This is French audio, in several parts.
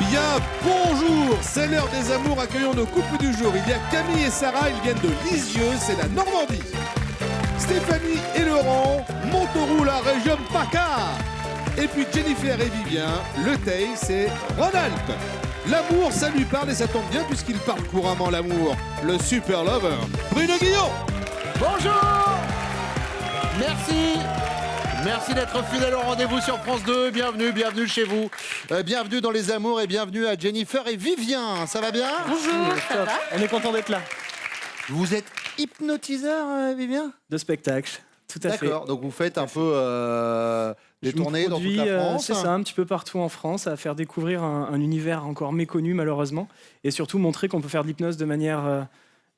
Eh bien, bonjour, c'est l'heure des amours, accueillons nos couples du jour. Il y a Camille et Sarah, ils viennent de Lisieux, c'est la Normandie. Stéphanie et Laurent, Montauroux, la région PACA. Et puis Jennifer et Vivien, le Teil, c'est Rhône-Alpes. L'amour, ça lui parle et ça tombe bien puisqu'il parle couramment l'amour. Le super lover, Bruno Guillon. Bonjour. Merci d'être fidèle au rendez-vous sur France 2. Bienvenue chez vous. Bienvenue dans les amours et bienvenue à Jennifer et Vivien. Ça va bien? Bonjour, ça va? On est content d'être là. Vous êtes hypnotiseur, Vivien? De spectacle, tout à fait. D'accord, donc vous faites un peu des tournées dans toute la France. C'est ça, un petit peu partout en France, à faire découvrir un univers encore méconnu malheureusement, et surtout montrer qu'on peut faire de l'hypnose de manière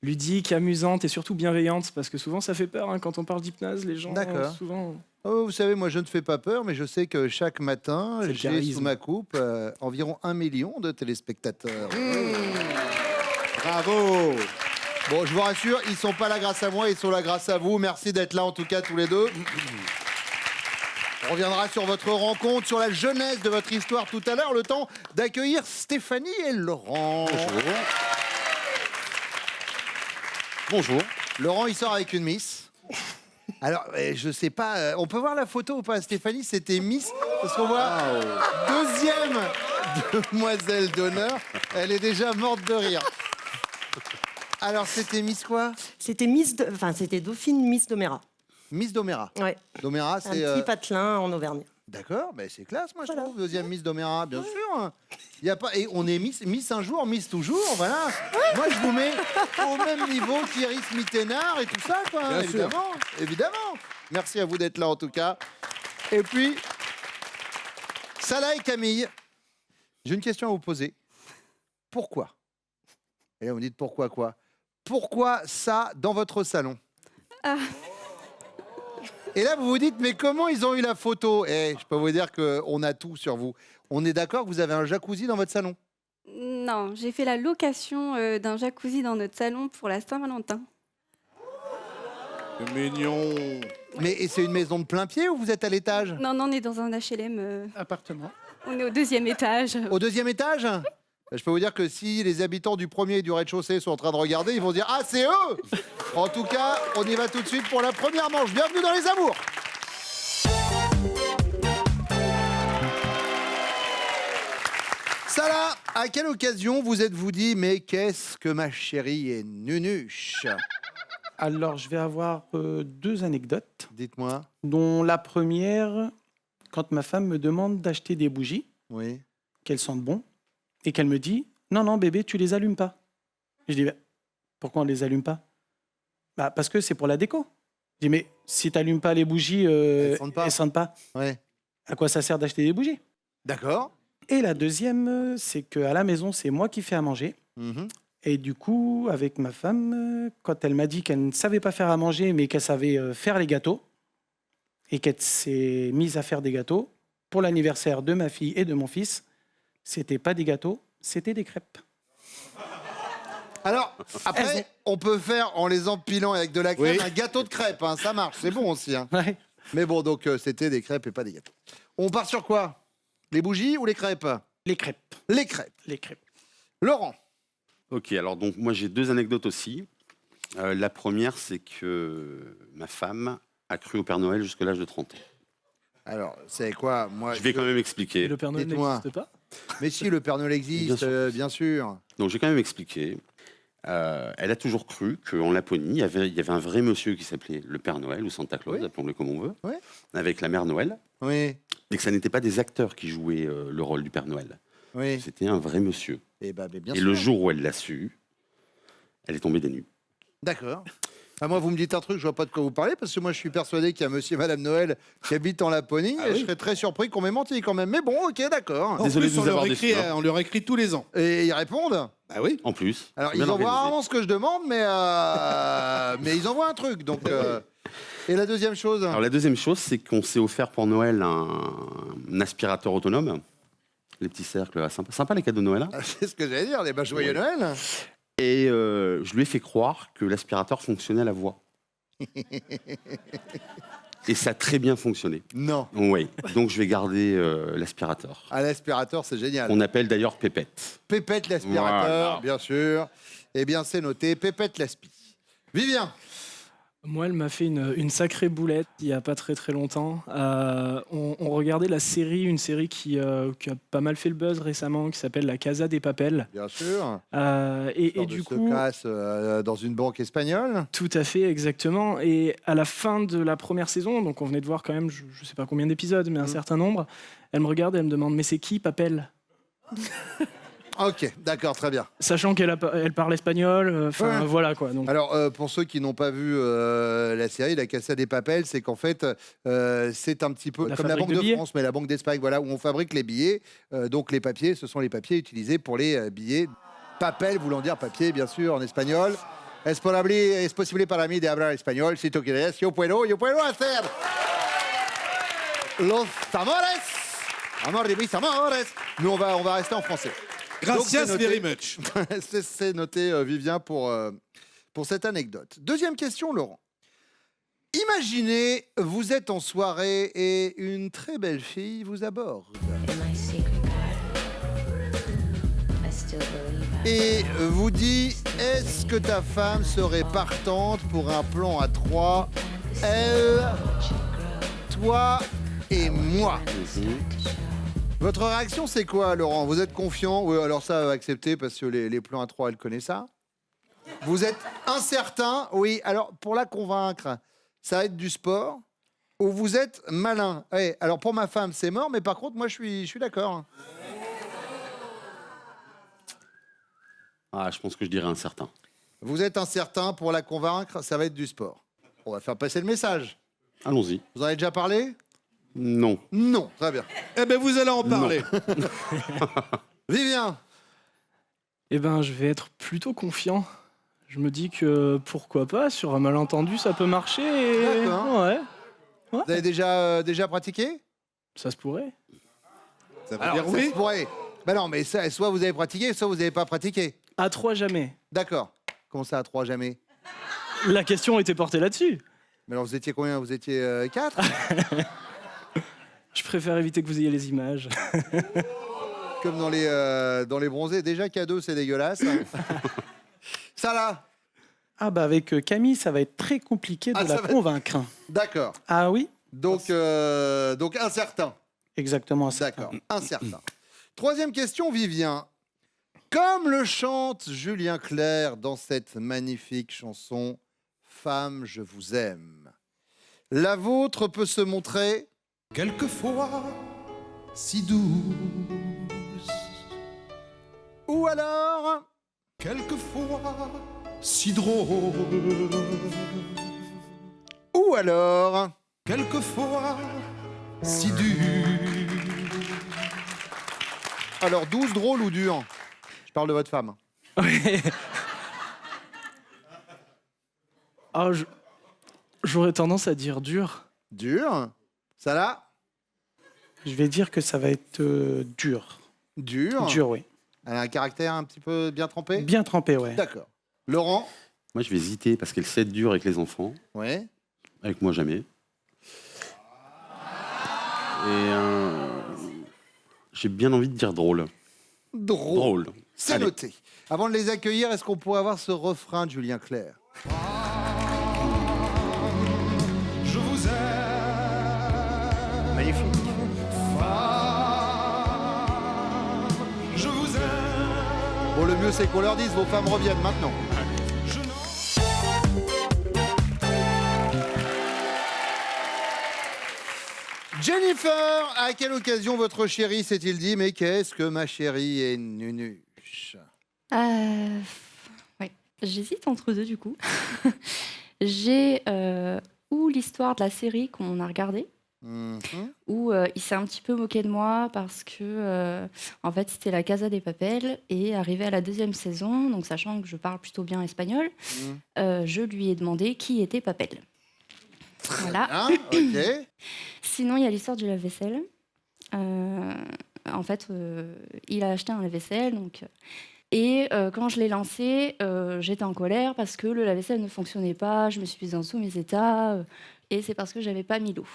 ludique, amusante et surtout bienveillante, parce que souvent ça fait peur quand on parle d'hypnose, les gens souvent... Oh, vous savez, moi je ne fais pas peur, mais je sais que chaque matin, j'ai sous ma coupe environ 1 million de téléspectateurs. Bravo. Bon, je vous rassure, ils sont pas là grâce à moi, ils sont là grâce à vous. Merci d'être là en tout cas tous les deux. On reviendra sur votre rencontre, sur la jeunesse de votre histoire tout à l'heure. Le temps d'accueillir Stéphanie et Laurent. Bonjour. Laurent, il sort avec une Miss. Alors, je sais pas, on peut voir la photo ou pas? Stéphanie, c'était Miss, parce qu'on voit deuxième demoiselle d'honneur. Elle est déjà morte de rire. Alors, c'était Miss quoi? C'était c'était Dauphine Miss Domérat. Miss Domérat. Ouais. Domérat, Un c'est... petit patelin en Auvergne. D'accord, ben c'est classe, moi, je Voilà. trouve. Deuxième Miss Domérat, bien sûr. Il y a pas... Et on est Miss un jour, Miss toujours, voilà. Moi, je vous mets au même niveau qu'Iris Mittenard et tout ça, quoi. Bien sûr. Évidemment. Merci à vous d'être là, en tout cas. Et puis, Salah et Camille, j'ai une question à vous poser. Pourquoi? Et là, vous me dites pourquoi quoi? Pourquoi ça dans votre salon? Et là, vous vous dites, mais comment ils ont eu la photo? Je peux vous dire qu'on a tout sur vous. On est d'accord que vous avez un jacuzzi dans votre salon? Non, j'ai fait la location d'un jacuzzi dans notre salon pour la Saint-Valentin. C'est mignon. Mais c'est une maison de plein pied ou vous êtes à l'étage? Non, on est dans un HLM. Appartement. On est au 2e étage. Au 2e étage? Je peux vous dire que si les habitants du 1er et du rez-de-chaussée sont en train de regarder, ils vont dire « Ah, c'est eux !» En tout cas, on y va tout de suite pour la première manche. Bienvenue dans les amours. Salah, à quelle occasion vous êtes-vous dit « Mais qu'est-ce que ma chérie est nunuche ?» Alors, je vais avoir 2 anecdotes, Dites-moi. dont la première, quand ma femme me demande d'acheter des bougies, Oui. qu'elles sentent bon, et qu'elle me dit « Non, bébé, tu les allumes pas. » Je dis « Pourquoi on les allume pas ?»« Parce que c'est pour la déco. » Je dis « Mais si tu n'allumes pas les bougies, Elles sentent pas. elles sentent pas. Ouais. À quoi ça sert d'acheter des bougies ?» D'accord. Et la deuxième, c'est qu'à la maison, c'est moi qui fais à manger. Mhm. Et du coup, avec ma femme, quand elle m'a dit qu'elle ne savait pas faire à manger, mais qu'elle savait faire les gâteaux, et qu'elle s'est mise à faire des gâteaux, pour l'anniversaire de ma fille et de mon fils, c'était pas des gâteaux, c'était des crêpes. Alors, après, on peut faire, en les empilant avec de la crème, un gâteau de crêpes. Hein, ça marche, c'est bon aussi. Hein. Ouais. Mais bon, donc c'était des crêpes et pas des gâteaux. On part sur quoi? Les bougies ou les crêpes? Les crêpes. Les crêpes. Les crêpes. Laurent. Ok, alors donc moi j'ai 2 anecdotes aussi. La première, c'est que ma femme a cru au Père Noël jusqu'à l'âge de 30 ans. Alors, c'est quoi? Moi, Je vais quand même Et expliquer. le Père Noël Dites-moi. n'existe pas? Mais si, le Père Noël existe, bien sûr. Donc j'ai quand même expliqué. Elle a toujours cru qu'en Laponie, il y avait un vrai monsieur qui s'appelait le Père Noël ou Santa Claus, Oui. appelons-le comme on veut, Oui. avec la Mère Noël, Oui, et que ça n'était pas des acteurs qui jouaient le rôle du Père Noël. oui. C'était un vrai monsieur. Et bah, mais bien Et sûr. le jour où elle l'a su, elle est tombée des nues. D'accord. Ah, moi, vous me dites un truc, je vois pas de quoi vous parlez, parce que moi, je suis persuadé qu'il y a monsieur et madame Noël qui habitent en Laponie, et je serais très surpris qu'on m'ait menti quand même. Mais bon, ok, d'accord. En Désolé plus, de vous avoir déçu, hein. on leur écrit tous les ans. Et ils répondent? Bah oui. En plus, Alors, c'est ils bien envoient organisé. rarement ce que je demande, mais ils envoient un truc. Donc, Et la deuxième chose? Alors la deuxième chose, c'est qu'on s'est offert pour Noël un aspirateur autonome. Les petits cercles, là, sympa les cadeaux de Noël. Hein. C'est ce que j'allais dire, les joyeux Noël. Et je lui ai fait croire que l'aspirateur fonctionnait à la voix. Et ça a très bien fonctionné. Non. Oui. Donc je vais garder l'aspirateur. À l'aspirateur, c'est génial. On appelle d'ailleurs Pépette. Pépette l'aspirateur, Voilà. bien sûr. Eh bien, c'est noté. Pépette l'aspi. Vivien. Moi, elle m'a fait une sacrée boulette il n'y a pas très très longtemps. On regardait une série qui a pas mal fait le buzz récemment, qui s'appelle La Casa des Papel. Bien sûr. Et du coup, casse dans une banque espagnole. tout à fait, exactement. Et à la fin de la première saison, donc on venait de voir quand même, je ne sais pas combien d'épisodes, mais un certain nombre, elle me regarde et elle me demande « Mais c'est qui Papel ?» Ok, d'accord, très bien. Sachant qu'elle parle espagnol, Ouais. voilà quoi. Donc, Alors, pour ceux qui n'ont pas vu la série, La Casa des Papel, c'est qu'en fait, c'est un petit peu La comme la fabrique Banque de de billets. France, mais la Banque d'Espagne, voilà, où on fabrique les billets. Donc, les papiers, ce sont les papiers utilisés pour les billets. Papel, voulant dire papier, bien sûr, en espagnol. Es posible para mí de hablar español. Si tú quieres, yo puedo hacer los amores. Amor de mis amores. Nous, on va rester en français. Gracias Donc, c'est noté. very much. C'est noté, Vivien, pour cette anecdote. Deuxième question, Laurent. Imaginez, vous êtes en soirée et une très belle fille vous aborde. Et vous dit, est-ce que ta femme serait partante pour un plan à trois, elle, toi et moi? Votre réaction, c'est quoi, Laurent? Vous êtes confiant? Oui, alors ça, accepter, parce que les plans à trois, elle connaît ça. Vous êtes incertain? Oui, alors pour la convaincre, ça va être du sport. Ou vous êtes malin? Ouais, alors pour ma femme, c'est mort, mais par contre, moi, je suis d'accord. Ah, je pense que je dirais incertain. Vous êtes incertain, pour la convaincre, ça va être du sport. On va faire passer le message. Allons-y. Vous en avez déjà parlé? Non. Non, très bien. Eh bien, vous allez en parler. Vivien. eh ben, je vais être plutôt confiant. Je me dis que pourquoi pas, sur un malentendu, ça peut marcher. D'accord. Ouais, Vous avez déjà pratiqué? ça se pourrait. Ça veut Alors, dire ça oui. se pourrait. Ben non, mais ça, soit vous avez pratiqué, soit vous n'avez pas pratiqué. À 3 jamais. D'accord. Comment ça, à 3 jamais? La question était portée là-dessus. Mais alors, vous étiez combien? Vous étiez 4? Je préfère éviter que vous ayez les images. Comme dans les bronzés. Déjà qu'à 2, c'est dégueulasse. Ça là? Ah bah avec Camille, ça va être très compliqué de Ah, ça la va convaincre. D'accord. Ah oui, Donc incertain. exactement ça. D'accord. Incertain. Troisième question, Vivien. Comme le chante Julien Clerc dans cette magnifique chanson « Femme, je vous aime », la vôtre peut se montrer Quelquefois, si douce. ou alors Quelquefois, si drôle. ou alors Quelquefois, si dur. alors douce, drôle ou dur? Je parle de votre femme. Ah, j'aurais tendance à dire dur. Dur. Ça là? Je vais dire que ça va être dur. Dur. Dur, oui. Elle a un caractère un petit peu bien trempé? Bien trempé, ouais. D'accord. Laurent? Moi, je vais hésiter parce qu'elle sait être dure avec les enfants. Ouais. Avec moi, jamais. Et j'ai bien envie de dire drôle. Drôle. Drôle. C'est Allez. noté. Avant de les accueillir, est-ce qu'on pourrait avoir ce refrain de Julien Clerc? Je vous aime. Magnifique. Je vous aime. Bon, le mieux, c'est qu'on leur dise, vos femmes reviennent maintenant. Je n'en- Jennifer, à quelle occasion votre chéri s'est-il dit « Mais qu'est-ce que ma chérie est nunuche » Ouais. J'hésite entre deux du coup. J'ai ou l'histoire de la série qu'on a regardée, Mhm. où il s'est un petit peu moqué de moi parce que en fait c'était la Casa des Papel et arrivé à la 2e saison, donc sachant que je parle plutôt bien espagnol, je lui ai demandé qui était Papel. Voilà. Hein, ok. Sinon il y a l'histoire du lave-vaisselle. En fait, il a acheté un lave-vaisselle, donc. Et quand je l'ai lancé, j'étais en colère parce que le lave-vaisselle ne fonctionnait pas, je me suis mise en dessous mes états, Et c'est parce que j'avais pas mis l'eau.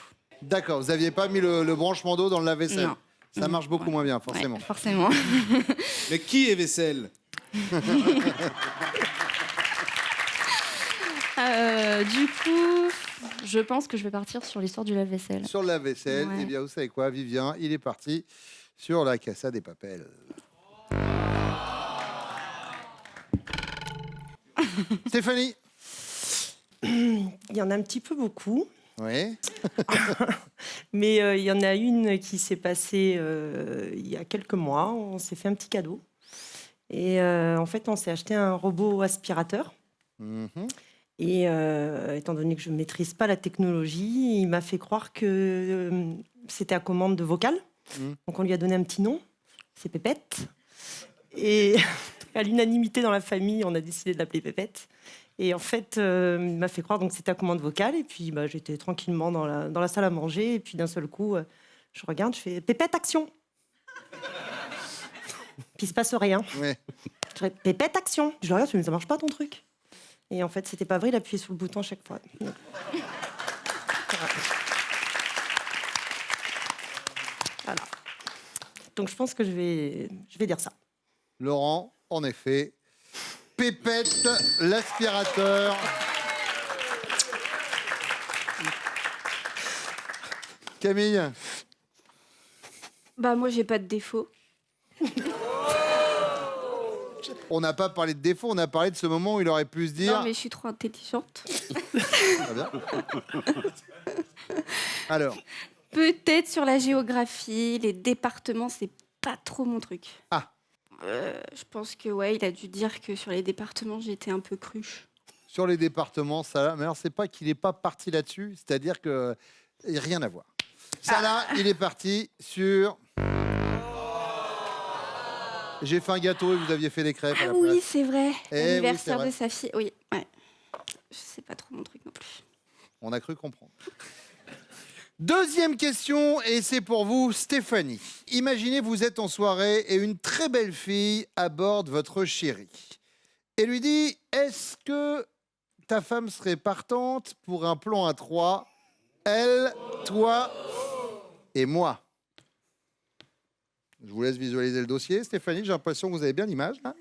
D'accord, vous n'aviez pas mis le branchement d'eau dans le lave-vaisselle. Non. Ça marche beaucoup Ouais. moins bien, forcément. Ouais, forcément. Mais qui est vaisselle? Du coup, je pense que je vais partir sur l'histoire du lave-vaisselle. Sur le lave-vaisselle, Ouais. eh bien, vous savez quoi, Vivien, il est parti sur la Casa des Papel. Stéphanie? Il y en a un petit peu beaucoup, Oui. mais il y en a une qui s'est passée il y a quelques mois. On s'est fait un petit cadeau. Et en fait, on s'est acheté un robot aspirateur. Mhm. Et étant donné que je ne maîtrise pas la technologie, il m'a fait croire que c'était à commande de vocal. Mm. Donc on lui a donné un petit nom, c'est Pépette. Et à l'unanimité dans la famille, on a décidé de l'appeler Pépette. Et en fait, il m'a fait croire que c'était à commande vocale. Et puis j'étais tranquillement dans la salle à manger. Et puis d'un seul coup, je regarde, je fais Pépette, action. Puis il se passe rien. Ouais. Je fais Pépette, action. Je le regarde, je me dis, ça marche pas ton truc. Et en fait, c'était pas vrai, il appuyait sur le bouton à chaque fois. Donc, voilà. Donc je pense que je vais dire ça. Laurent, en effet. Pépette, l'aspirateur. Camille? Bah moi j'ai pas de défaut. On n'a pas parlé de défaut, on a parlé de ce moment où il aurait pu se dire... Non mais je suis trop intelligente. Très bien. Alors, Peut-être sur la géographie, les départements, c'est pas trop mon truc. Ah. Je pense que ouais, il a dû dire que sur les départements, j'étais un peu cruche. sur les départements, ça, mais alors c'est pas qu'il n'est pas parti là-dessus, c'est-à-dire que rien à voir. Ça là, il est parti sur... J'ai fait un gâteau et vous aviez fait des crêpes à Ah la oui, place. c'est vrai. Eh oui, c'est L'anniversaire vrai. de sa fille. Oui, ouais. Je sais pas trop mon truc non plus. On a cru comprendre. Deuxième question, et c'est pour vous, Stéphanie. Imaginez, vous êtes en soirée et une très belle fille aborde votre chéri et lui dit « Est-ce que ta femme serait partante pour un plan à trois, elle, toi et moi ?» Je vous laisse visualiser le dossier. Stéphanie, j'ai l'impression que vous avez bien l'image, là.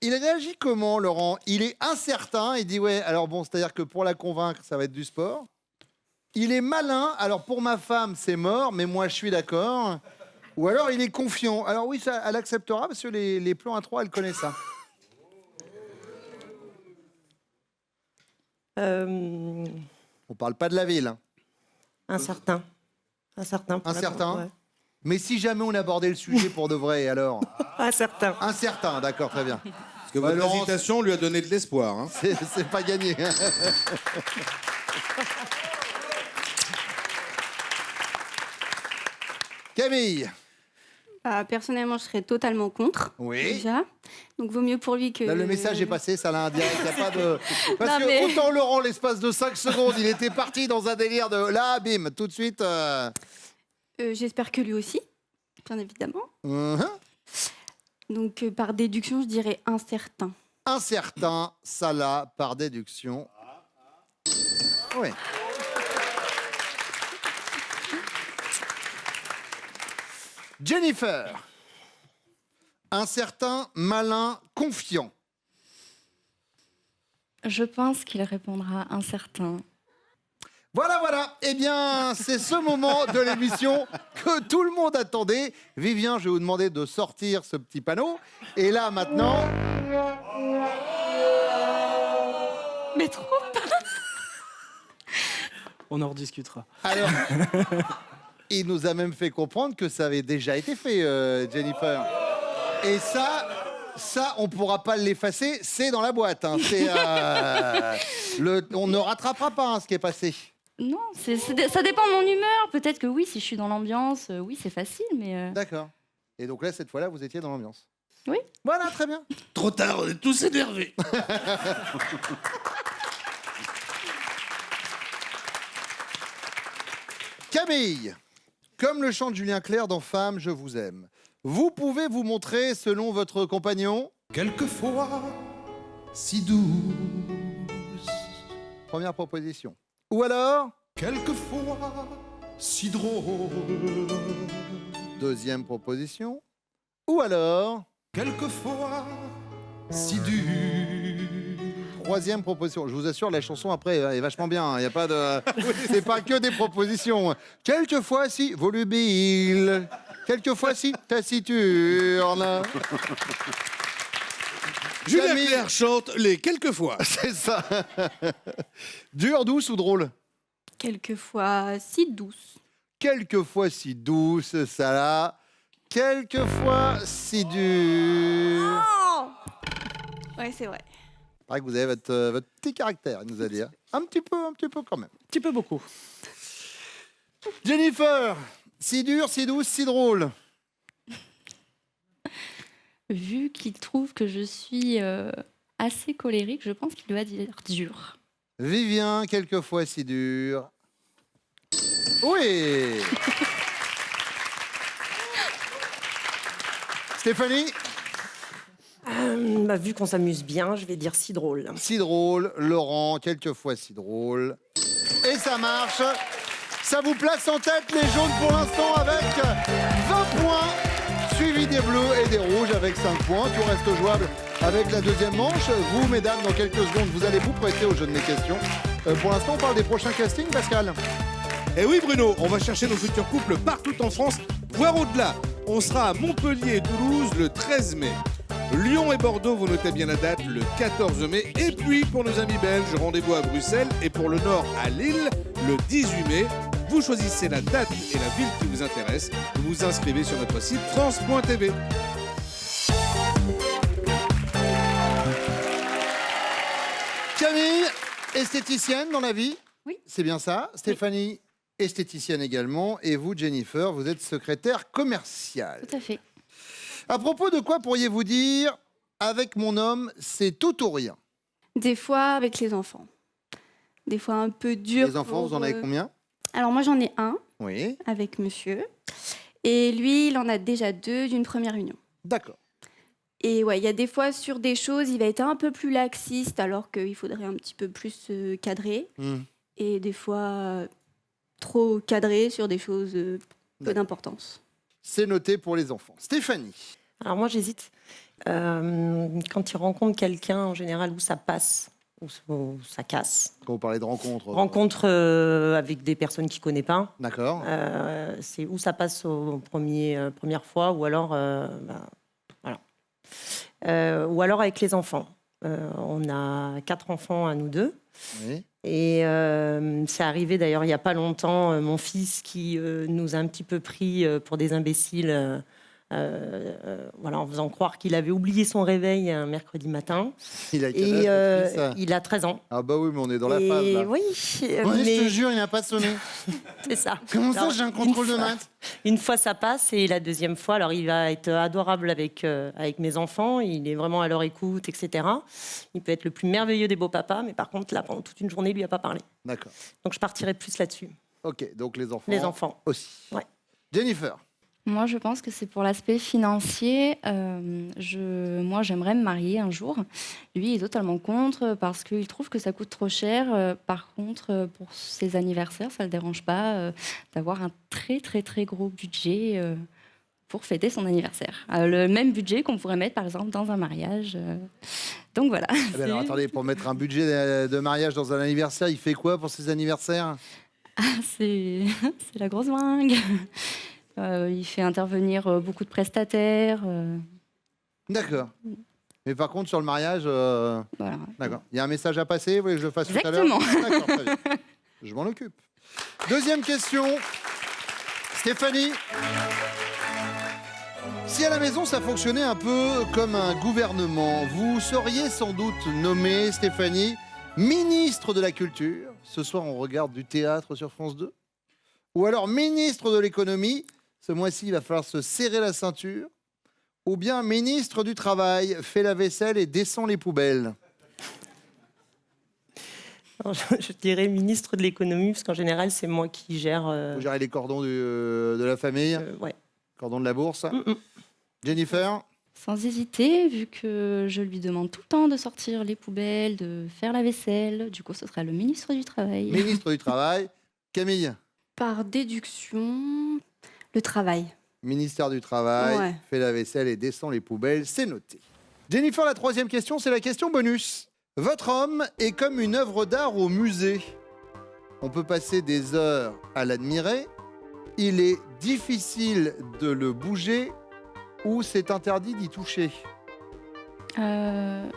Il réagit comment, Laurent? Il est incertain. Il dit, ouais, alors bon, c'est-à-dire que pour la convaincre, ça va être du sport. Il est malin. Alors, pour ma femme, c'est mort, mais moi, je suis d'accord. Ou alors, il est confiant. Alors oui, ça, elle acceptera, parce que les plans à trois, elle connaît ça. On parle pas de la ville. Hein. Incertain. Incertain. pour la Incertain. con- ouais. Mais si jamais on abordait le sujet pour de vrai, alors? Incertain. Incertain, d'accord, très bien. Parce que Bah, votre Laurence- hésitation lui a donné de l'espoir. Hein. C'est pas gagné. Camille. Personnellement, je serais totalement contre. Oui. Déjà. Donc, vaut mieux pour lui que. Là, le message est passé, ça l'a indirect. Y a pas de... Parce Non, que mais- autant Laurent, l'espace de 5 secondes, il était parti dans un délire de... Là, bim, tout de suite... J'espère que lui aussi, bien évidemment. mhm. Donc, par déduction, je dirais incertain. Incertain, ça là, par déduction. Oui. Jennifer. Incertain, malin, confiant. Je pense qu'il répondra incertain. Voilà, voilà. Eh bien, c'est ce moment de l'émission que tout le monde attendait. Vivien, je vais vous demander de sortir ce petit panneau. Et là, maintenant... Mais trop. On en rediscutera. Alors, il nous a même fait comprendre que ça avait déjà été fait, Jennifer. Et ça, on pourra pas l'effacer, c'est dans la boîte. Hein. On ne rattrapera pas hein, ce qui est passé. Non, ça dépend de mon humeur. Peut-être que oui, si je suis dans l'ambiance, oui, c'est facile, mais... D'accord. Et donc là, cette fois-là, vous étiez dans l'ambiance. Oui. Voilà, très bien. Trop tard, on est tous énervés. Camille, comme le chante Julien Clerc dans Femme, je vous aime, vous pouvez vous montrer selon votre compagnon. Quelquefois, si douce. Première proposition. Ou alors Quelquefois, si drôle. deuxième proposition. Ou alors Quelquefois, si dur. troisième proposition. Je vous assure, la chanson après est vachement bien. Il y a pas de, c'est pas que des propositions. Quelquefois si volubile, quelquefois si taciturne. Julien Camille. Clerc chante les quelquefois. C'est ça. Dur, douce ou drôle? Quelquefois si douce. Quelquefois si douce, ça là. Quelquefois si dur. Oh ouais, c'est vrai. Pareil que vous avez votre petit caractère, il nous a dit. Hein. Un petit peu quand même. Un petit peu beaucoup. Jennifer, si dur, si douce, si drôle. Vu qu'il trouve que je suis assez colérique, je pense qu'il doit dire dur. Vivien, quelquefois si dur. Oui. Stéphanie, Vu qu'on s'amuse bien, je vais dire si drôle. si drôle. Laurent, quelquefois si drôle. Et ça marche. Ça vous place en tête les jaunes pour l'instant avec 20 points, suivi des bleus et des rouges avec 5 points. Tout reste jouable avec la deuxième manche. Vous, mesdames, dans quelques secondes, vous allez vous prêter au jeu de mes questions. Pour l'instant, on parle des prochains castings, Pascal. Et oui Bruno, on va chercher nos futurs couples partout en France, voire au-delà. On sera à Montpellier et Toulouse le 13 mai. Lyon et Bordeaux, vous notez bien la date, le 14 mai. Et puis pour nos amis belges, rendez-vous à Bruxelles. Et pour le Nord, à Lille, le 18 mai. Vous choisissez la date et la ville qui vous intéresse. Vous vous inscrivez sur notre site France.tv. Camille, esthéticienne dans la vie. Oui. C'est bien ça. Stéphanie, esthéticienne également. Et vous, Jennifer, vous êtes secrétaire commerciale. Tout à fait. À propos de quoi pourriez-vous dire « avec mon homme, c'est tout ou rien Des fois avec les enfants. Des fois un peu » dur. Les enfants, pour, vous en avez combien? Alors moi j'en ai un Oui, avec monsieur. Et lui, il en a déjà 2 d'une première union. d'accord. Et ouais, il y a des fois sur des choses, il va être un peu plus laxiste alors qu'il faudrait un petit peu plus cadrer. Et des fois trop cadré sur des choses peu D'accord. d'importance. C'est noté pour les enfants. Stéphanie, Alors moi, j'hésite. Quand il rencontre quelqu'un, en général, où ça passe, où ça casse. quand vous parlez de rencontre... Rencontre avec des personnes qu'il ne connaît pas. D'accord. C'est où ça passe première fois, ou alors, voilà. Ou alors avec les enfants. On a 4 enfants à nous deux. Oui. Et c'est arrivé d'ailleurs il n'y a pas longtemps, mon fils qui nous a un petit peu pris pour des imbéciles, voilà, en faisant croire qu'il avait oublié son réveil un mercredi matin. Il a quel Et âge, votre fils il a 13 ans. Ah bah oui, mais on est dans la Et phase, là. oui, Ouais, mais je te jure, il n'a pas sonné. c'est ça. Comment ça, Alors, j'ai un contrôle de maths? Une fois ça passe, et la deuxième fois, alors il va être adorable avec mes enfants, il est vraiment à leur écoute, etc. Il peut être le plus merveilleux des beaux papas, mais par contre, là, pendant toute une journée, il lui a pas parlé. D'accord. Donc je partirai plus là-dessus. Ok, donc les enfants. Les enfants. Aussi. Ouais. Jennifer. Moi, je pense que c'est pour l'aspect financier. Moi, j'aimerais me marier un jour. Lui, il est totalement contre parce qu'il trouve que ça coûte trop cher. Par contre, pour ses anniversaires, ça ne le dérange pas d'avoir un très, très, très gros budget pour fêter son anniversaire. Le même budget qu'on pourrait mettre, par exemple, dans un mariage. Donc voilà. Ah ben alors attendez, pour mettre un budget de mariage dans un anniversaire, il fait quoi pour ses anniversaires? C'est la grosse vingue. Il fait intervenir beaucoup de prestataires. D'accord. Mais par contre, sur le mariage, Voilà. d'accord. Il y a un message à passer, vous voulez que je le fasse Exactement. tout à l'heure? D'accord, très bien. Je m'en occupe. Deuxième question. Stéphanie. Si à la maison, ça fonctionnait un peu comme un gouvernement, vous seriez sans doute nommée, Stéphanie, ministre de la Culture. Ce soir, on regarde du théâtre sur France 2. Ou alors ministre de l'économie. Ce mois-ci, il va falloir se serrer la ceinture. Ou bien ministre du Travail, fait la vaisselle et descend les poubelles. Alors, je dirais ministre de l'économie, parce qu'en général, c'est moi qui gère. Vous gérez les cordons de la famille, ouais. cordons de la bourse. Mm-mm. Jennifer, Sans hésiter, vu que je lui demande tout le temps de sortir les poubelles, de faire la vaisselle. Du coup, ce sera le ministre du Travail. Ministre du Travail. Camille, Par déduction, le travail. ministère du Travail, Ouais. fait la vaisselle et descend les poubelles, c'est noté. Jennifer, la troisième question, c'est la question bonus. Votre homme est comme une œuvre d'art au musée. On peut passer des heures à l'admirer. Il est difficile de le bouger ou c'est interdit d'y toucher.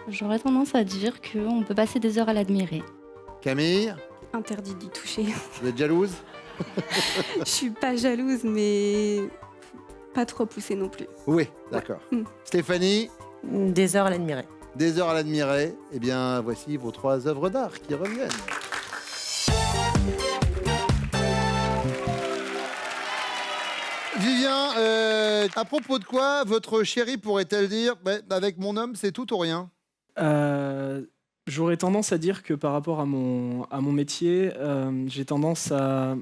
J'aurais tendance à dire qu'on peut passer des heures à l'admirer. Camille, Interdit d'y toucher. vous êtes jalouse? Je suis pas jalouse, mais pas trop poussée non plus. Oui, d'accord. Mm. Stéphanie, Des heures à l'admirer. des heures à l'admirer. Eh bien, voici vos 3 œuvres d'art qui reviennent. Vivien, à propos de quoi votre chérie pourrait-elle dire avec mon homme, c'est tout ou rien? J'aurais tendance à dire que par rapport à mon métier, j'ai tendance à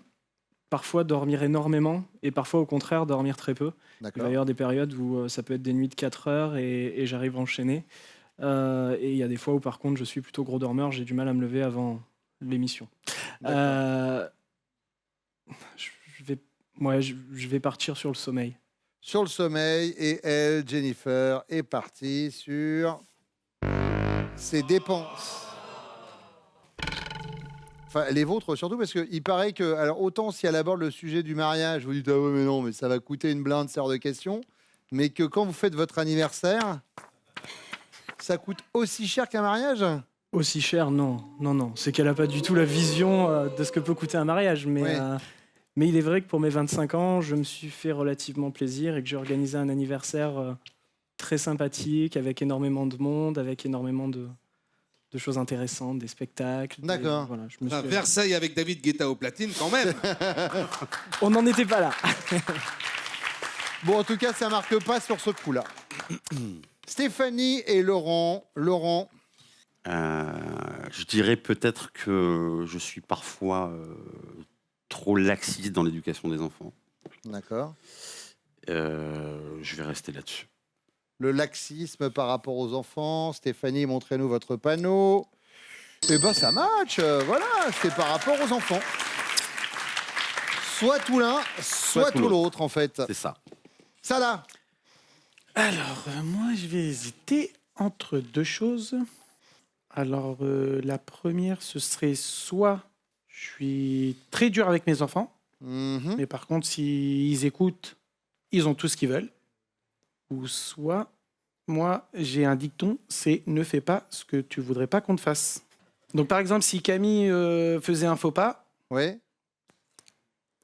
parfois dormir énormément et parfois au contraire dormir très peu. Il va D'accord. y avoir des périodes où ça peut être des nuits de 4 heures et j'arrive à enchaîner. Et il y a des fois où par contre je suis plutôt gros dormeur, j'ai du mal à me lever avant l'émission. D'accord. Je vais partir sur le sommeil. Sur le sommeil, et elle, Jennifer, est partie sur ses dépenses. Enfin, les vôtres surtout, parce qu'il paraît que, alors autant si elle aborde le sujet du mariage, vous dites ah ouais mais non, mais ça va coûter une blinde, c'est hors de question, mais que quand vous faites votre anniversaire, ça coûte aussi cher qu'un mariage? Aussi cher, non. C'est qu'elle n'a pas du tout la vision de ce que peut coûter un mariage. Mais il est vrai que pour mes 25 ans, je me suis fait relativement plaisir et que j'ai organisé un anniversaire très sympathique, avec énormément de monde, avec énormément de choses intéressantes, des spectacles. D'accord. Voilà, je me Ah, suis- Versailles avec David Guetta au platine, quand même. On n'en était pas là. Bon, en tout cas, ça marque pas sur ce coup-là. Stéphanie et Laurent. Laurent, Je dirais peut-être que je suis parfois trop laxiste dans l'éducation des enfants. d'accord. Je vais rester là-dessus. Le laxisme par rapport aux enfants. Stéphanie, montrez-nous votre panneau. Eh ben, ça match. Voilà, c'est par rapport aux enfants. Soit tout l'un, soit tout tout l'autre, en fait. C'est ça. Ça là. Alors, moi, je vais hésiter entre deux choses. Alors, la première, ce serait soit je suis très dur avec mes enfants, Mhm. mais par contre, s'ils écoutent, ils ont tout ce qu'ils veulent. Ou soit, moi, j'ai un dicton, c'est ne fais pas ce que tu voudrais pas qu'on te fasse. Donc, par exemple, si Camille faisait un faux pas, Oui.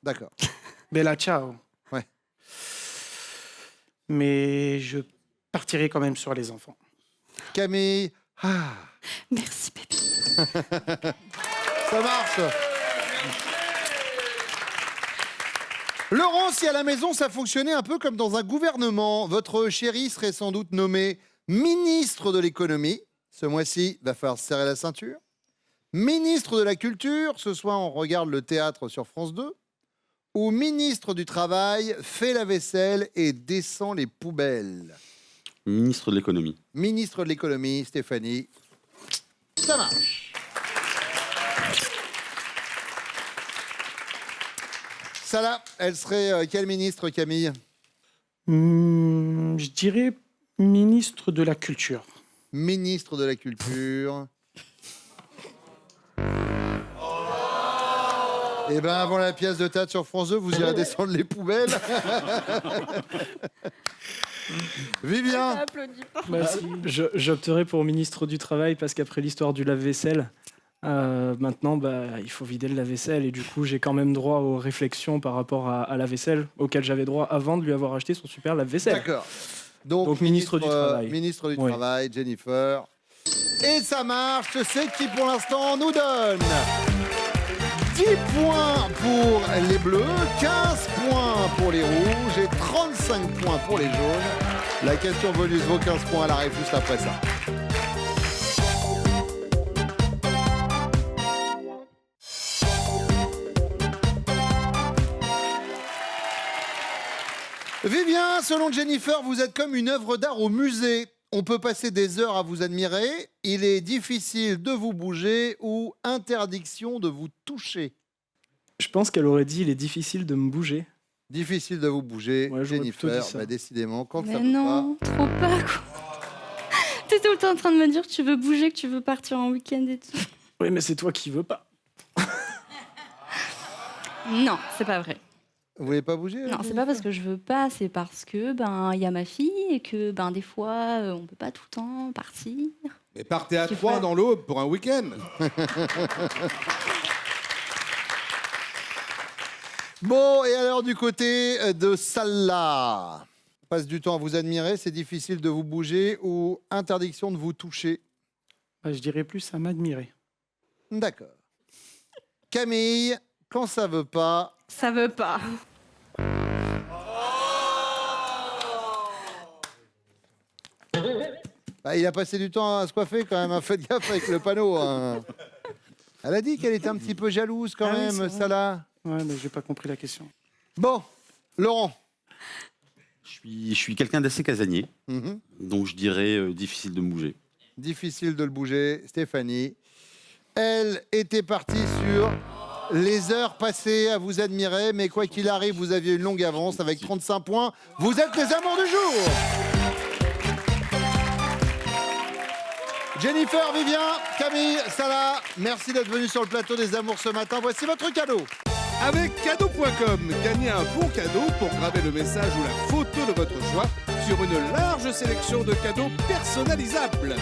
D'accord. bella ciao. Ouais. Mais je partirai quand même sur les enfants. Camille. Ah, Merci, bébé. ça marche. Laurent, si à la maison ça fonctionnait un peu comme dans un gouvernement, votre chéri serait sans doute nommé ministre de l'économie. Ce mois-ci, va falloir se serrer la ceinture. Ministre de la culture, ce soir on regarde le théâtre sur France 2. Ou ministre du travail, fait la vaisselle et descend les poubelles. Ministre de l'économie. Ministre de l'économie, Stéphanie. Ça marche. Ça là, elle serait quel ministre, Camille? Je dirais ministre de la culture. Ministre de la culture. Eh bien, avant la pièce de théâtre sur France 2, vous irez descendre les poubelles. Vivien. J'opterai pour ministre du Travail parce qu'après l'histoire du lave-vaisselle, maintenant, il faut vider le lave-vaisselle et du coup, j'ai quand même droit aux réflexions par rapport à la vaisselle auxquelles j'avais droit avant de lui avoir acheté son super lave-vaisselle. D'accord. Donc, ministre du Travail. Ministre du Oui. Travail, Jennifer. Et ça marche, c'est qui pour l'instant nous donne 10 points pour les bleus, 15 points pour les rouges et 35 points pour les jaunes. La question bonus vaut 15 points, elle arrive juste après ça. Vivien, selon Jennifer, vous êtes comme une œuvre d'art au musée. On peut passer des heures à vous admirer. Il est difficile de vous bouger ou interdiction de vous toucher. Je pense qu'elle aurait dit il est difficile de me bouger. Difficile de vous bouger, Ouais, j'aurais plutôt Jennifer. dit ça. Bah, décidément, quand Mais ça peut non, trop pas quoi. T'es tout le temps en train de me dire que tu veux bouger, que tu veux partir en week-end et tout. Oui, mais c'est toi qui veux pas. Non, c'est pas vrai. Vous voulez pas bouger Non, c'est pas parce que je veux pas, c'est parce que il y a ma fille et que des fois on peut pas tout le temps partir. Mais partez à Tu 3 fais- dans l'Aube pour un week-end. Bon, et alors du côté de Salah, on passe du temps à vous admirer, c'est difficile de vous bouger ou interdiction de vous toucher. Bah, je dirais plus à m'admirer. D'accord. Camille, quand ça veut pas, Ça veut pas. bah, il a passé du temps à se coiffer quand même, hein. Faites gaffe avec le panneau. Hein. Elle a dit qu'elle était un petit peu jalouse quand Ah oui, même, c'est vrai. Salah. Ouais, mais j'ai pas compris la question. Bon, Laurent. Je suis quelqu'un d'assez casanier, Mhm. donc je dirais difficile de me bouger. Difficile de le bouger, Stéphanie. Elle était partie sur les heures passées à vous admirer, mais quoi qu'il arrive, vous aviez une longue avance avec 35 points. Vous êtes les amours du jour. Jennifer, Vivien, Camille, Salah, merci d'être venus sur le plateau des amours ce matin. Voici votre cadeau. Avec cadeau.com, gagnez un bon cadeau pour graver le message ou la photo de votre choix sur une large sélection de cadeaux personnalisables.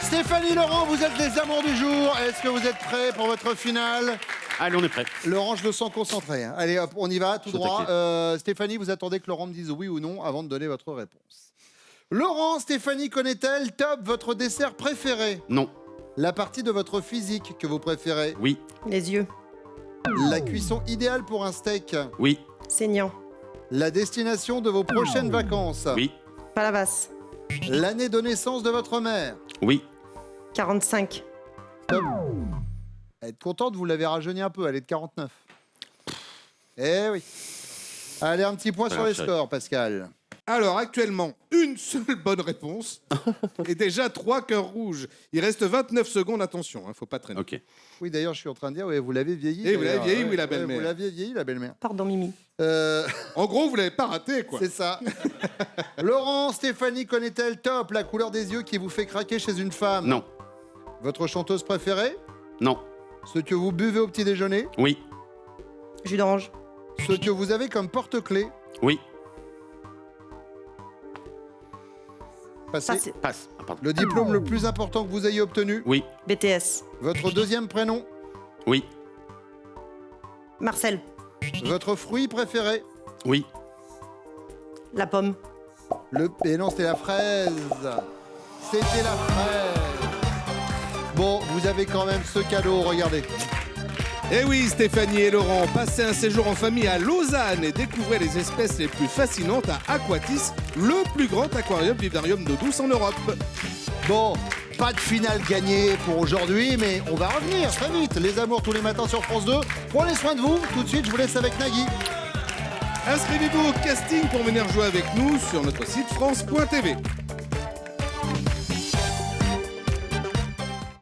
Stéphanie, Laurent, vous êtes les amours du jour. Est-ce que vous êtes prêts pour votre finale? Allez, on est prêt. Laurent, je le sens concentré. Hein. Allez, hop, on y va, tout Je droit. t'inquiète. Stéphanie, vous attendez que Laurent me dise oui ou non avant de donner votre réponse. Laurent, Stéphanie connaît-elle top votre dessert préféré? Non. La partie de votre physique que vous préférez? Oui. Les yeux. La cuisson idéale pour un steak? Oui. Saignant. La destination de vos prochaines vacances? Oui. Palavas. L'année de naissance de votre mère? Oui. 45. Top. Être contente, vous l'avez rajeuni un peu, elle est de 49. Eh oui. Allez, un petit point sur les chérie. scores, Pascal. Alors, actuellement, une seule bonne réponse et déjà 3 cœurs rouges. Il reste 29 secondes, attention, faut pas traîner. Ok. Oui, d'ailleurs, je suis en train de dire, ouais, vous l'avez vieilli. Et vous l'avez d'ailleurs. vieilli, Ouais, oui, la ouais, belle-mère. Vous l'aviez vieilli, la belle-mère. Pardon, Mimi. En gros, vous l'avez pas raté, quoi. C'est ça. Laurent, Stéphanie connaît-elle top la couleur des yeux qui vous fait craquer chez une femme? Non. Votre chanteuse préférée? Non. Ce que vous buvez au petit déjeuner? Oui. Jus d'orange. Ce que vous avez comme porte-clés? Oui. Passez. Passé. Passe. Ah, pardon. Le diplôme le plus important que vous ayez obtenu? Oui. BTS. Votre deuxième prénom? Oui. Marcel. Votre fruit préféré? Oui. La pomme. Et non, c'était la fraise. C'était la fraise. Bon, vous avez quand même ce cadeau, regardez. Eh oui, Stéphanie et Laurent, passez un séjour en famille à Lausanne et découvrez les espèces les plus fascinantes à Aquatis, le plus grand aquarium vivarium d'eau douce en Europe. Bon, pas de finale gagnée pour aujourd'hui, mais on va revenir très vite. Les amours tous les matins sur France 2. Prenez soin de vous. Tout de suite, je vous laisse avec Nagui. Inscrivez-vous au casting pour venir jouer avec nous sur notre site France.tv.